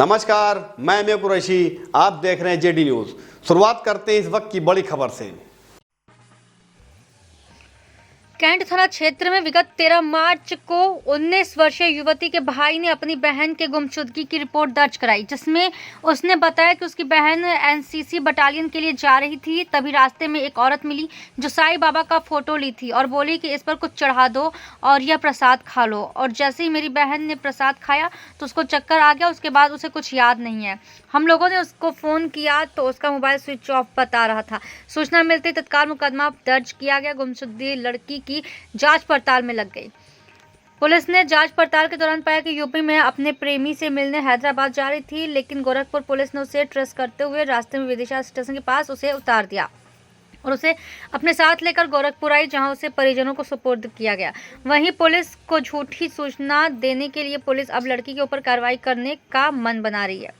नमस्कार, मैं मेहक कुरैशी। आप देख रहे हैं जेडी न्यूज। शुरुआत करते हैं इस वक्त की बड़ी खबर से। कैंट थाना क्षेत्र में विगत 13 मार्च को 19 वर्षीय युवती के भाई ने अपनी बहन के गुमशुदगी की रिपोर्ट दर्ज कराई, जिसमें उसने बताया कि उसकी बहन एनसीसी बटालियन के लिए जा रही थी। तभी रास्ते में एक औरत मिली जो साईं बाबा का फोटो ली थी और बोली कि इस पर कुछ चढ़ा दो और यह प्रसाद खा लो। और जैसे ही मेरी बहन ने प्रसाद खाया तो उसको चक्कर आ गया। उसके बाद उसे कुछ याद नहीं है। हम लोगों ने उसको फ़ोन किया तो उसका मोबाइल स्विच ऑफ बता रहा था। सूचना मिलते ही तत्काल मुकदमा दर्ज किया गया। गुमशुदगी लड़की की जांच पड़ताल में लग गई। पुलिस ने जांच पड़ताल के दौरान पाया कि यूपी में अपने प्रेमी से मिलने हैदराबाद जा रही थी, लेकिन गोरखपुर पुलिस ने उसे ट्रेस करते हुए रास्ते में विदिशा स्टेशन के पास उसे उतार दिया और उसे अपने साथ लेकर गोरखपुर आई, जहां उसे परिजनों को सुपुर्द किया गया। वहीं पुलिस को झूठी सूचना देने के लिए पुलिस अब लड़की के ऊपर कार्रवाई करने का मन बना रही है।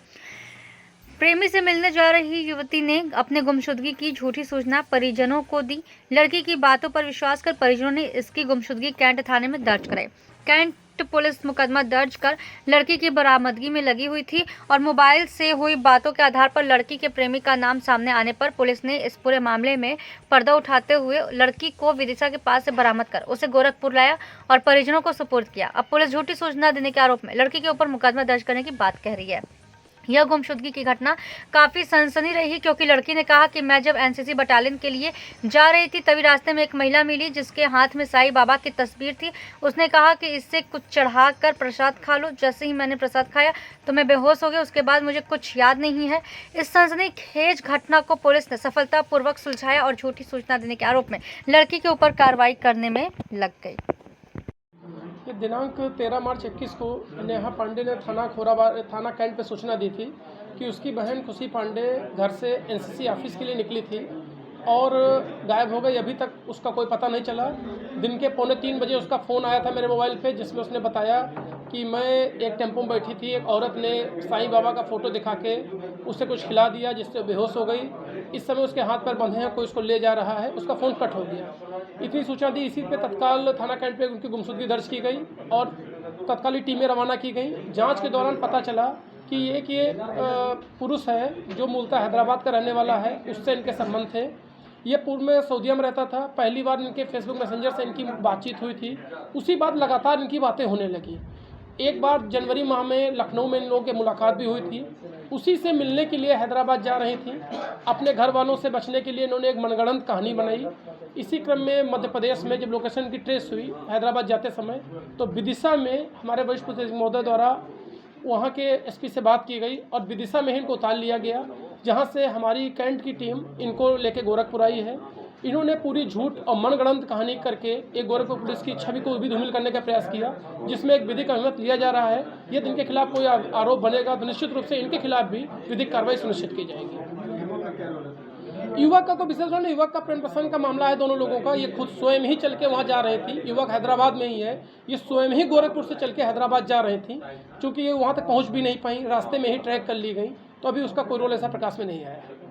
प्रेमी से मिलने जा रही युवती ने अपने गुमशुदगी की झूठी सूचना परिजनों को दी। लड़की की बातों पर विश्वास कर परिजनों ने इसकी गुमशुदगी कैंट थाने में दर्ज कराई। कैंट पुलिस मुकदमा दर्ज कर लड़की की बरामदगी में लगी हुई थी और मोबाइल से हुई बातों के आधार पर लड़की के प्रेमी का नाम सामने आने पर पुलिस ने इस पूरे मामले में पर्दा उठाते हुए लड़की को विदिशा के पास से बरामद कर उसे गोरखपुर लाया और परिजनों को सुपुर्द किया। अब पुलिस झूठी सूचना देने के आरोप में लड़की के ऊपर मुकदमा दर्ज करने की बात कह रही है। यह गुमशुदगी की घटना काफ़ी सनसनी रही, क्योंकि लड़की ने कहा कि मैं जब एनसीसी बटालियन के लिए जा रही थी तभी रास्ते में एक महिला मिली जिसके हाथ में साईं बाबा की तस्वीर थी। उसने कहा कि इससे कुछ चढ़ाकर प्रसाद खा लो। जैसे ही मैंने प्रसाद खाया तो मैं बेहोश हो गया। उसके बाद मुझे कुछ याद नहीं है। इस सनसनीखेज घटना को पुलिस ने सफलतापूर्वक सुलझाया और झूठी सूचना देने के आरोप में लड़की के ऊपर कार्रवाई करने में लग गई। दिनांक 13 मार्च 21 को नेहा पांडे ने थाना कैंट पे सूचना दी थी कि उसकी बहन खुशी पांडे घर से एनसीसी ऑफिस के लिए निकली थी और गायब हो गई। अभी तक उसका कोई पता नहीं चला। दिन के 2:45 बजे उसका फ़ोन आया था मेरे मोबाइल पे, जिसमें उसने बताया कि मैं एक टेम्पो में बैठी थी, एक औरत ने साईं बाबा का फ़ोटो दिखा के उसे कुछ खिला दिया जिससे बेहोश हो गई। इस समय उसके हाथ पैर बंधे हैं, कोई उसको ले जा रहा है। उसका फ़ोन कट हो गया। इतनी सूचना दी, इसी पे तत्काल थाना कैंट पे उनकी गुमशुदगी दर्ज की गई और तत्कालीन टीमें रवाना की गई। जांच के दौरान पता चला कि ये पुरुष है जो मूलतः हैदराबाद का रहने वाला है, उससे इनके संबंध थे। ये पूर्व में सऊदीया में रहता था। पहली बार इनके फेसबुक मैसेंजर से इनकी बातचीत हुई थी। उसी बाद लगातार इनकी बातें होने लगी। एक बार जनवरी माह में लखनऊ में इन लोगों की मुलाकात भी हुई थी। उसी से मिलने के लिए हैदराबाद जा रही थी। अपने घर वालों से बचने के लिए इन्होंने एक मनगढ़ंत कहानी बनाई। इसी क्रम में मध्य प्रदेश में जब लोकेशन की ट्रेस हुई हैदराबाद जाते समय, तो विदिशा में हमारे वरिष्ठ पुलिस महोदय द्वारा वहाँ के एसपी से बात की गई और विदिशा में ही इनको उतार लिया गया, जहाँ से हमारी कैंट की टीम इनको लेके गोरखपुर आई है। इन्होंने पूरी झूठ और मनगढ़ंत कहानी करके एक गोरखपुर पुलिस की छवि को भी धूमिल करने का प्रयास किया, जिसमें एक विधिक अभिमत लिया जा रहा है। यदि इनके खिलाफ कोई आरोप बनेगा तो निश्चित रूप से इनके खिलाफ भी विधिक कार्रवाई सुनिश्चित की जाएगी। युवक का तो विशेष नहीं, युवक का प्रेम प्रसंग का मामला है दोनों लोगों का। ये खुद स्वयं ही चल के वहाँ जा रही थी। युवक हैदराबाद में ही है। ये स्वयं ही गोरखपुर से चल के हैदराबाद जा रही थी। चूँकि ये वहाँ तक पहुँच भी नहीं पाई, रास्ते में ही ट्रैक कर ली गई, तो अभी उसका कोई रोल ऐसा प्रकाश में नहीं आया है।